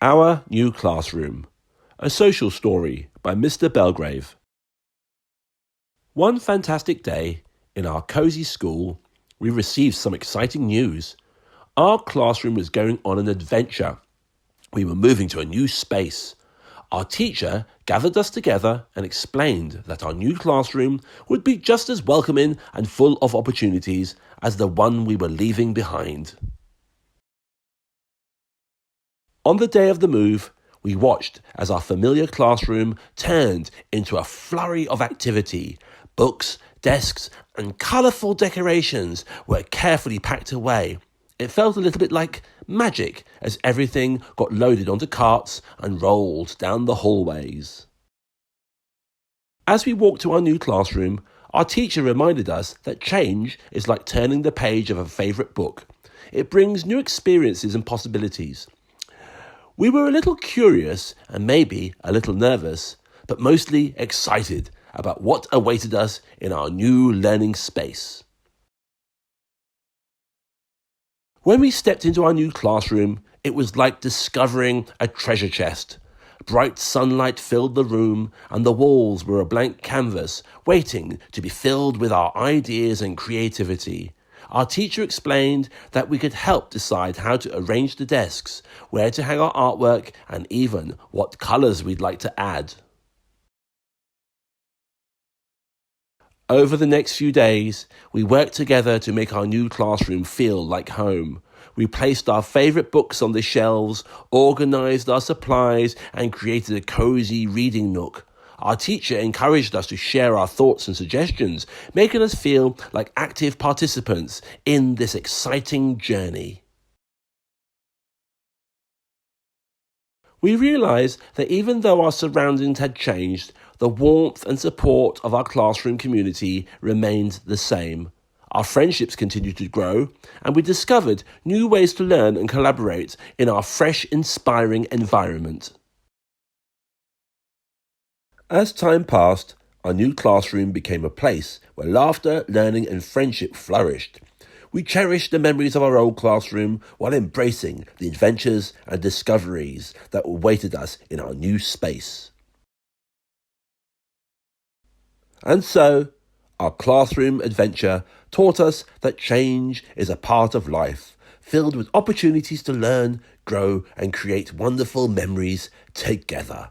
Our New Classroom, a social story by Mr. Belgrave. One fantastic day, in our cosy school, we received some exciting news. Our classroom was going on an adventure. We were moving to a new space. Our teacher gathered us together and explained that our new classroom would be just as welcoming and full of opportunities as the one we were leaving behind. On the day of the move, we watched as our familiar classroom turned into a flurry of activity. Books, desks, and colourful decorations were carefully packed away. It felt a little bit like magic as everything got loaded onto carts and rolled down the hallways. As we walked to our new classroom, our teacher reminded us that change is like turning the page of a favourite book. It brings new experiences and possibilities. We were a little curious and maybe a little nervous, but mostly excited about what awaited us in our new learning space. When we stepped into our new classroom, it was like discovering a treasure chest. Bright sunlight filled the room, and the walls were a blank canvas waiting to be filled with our ideas and creativity. Our teacher explained that we could help decide how to arrange the desks, where to hang our artwork, and even what colours we'd like to add. Over the next few days, we worked together to make our new classroom feel like home. We placed our favourite books on the shelves, organised our supplies, and created a cosy reading nook. Our teacher encouraged us to share our thoughts and suggestions, making us feel like active participants in this exciting journey. We realised that even though our surroundings had changed, the warmth and support of our classroom community remained the same. Our friendships continued to grow, and we discovered new ways to learn and collaborate in our fresh, inspiring environment. As time passed, our new classroom became a place where laughter, learning, and friendship flourished. We cherished the memories of our old classroom while embracing the adventures and discoveries that awaited us in our new space. And so, our classroom adventure taught us that change is a part of life, filled with opportunities to learn, grow, and create wonderful memories together.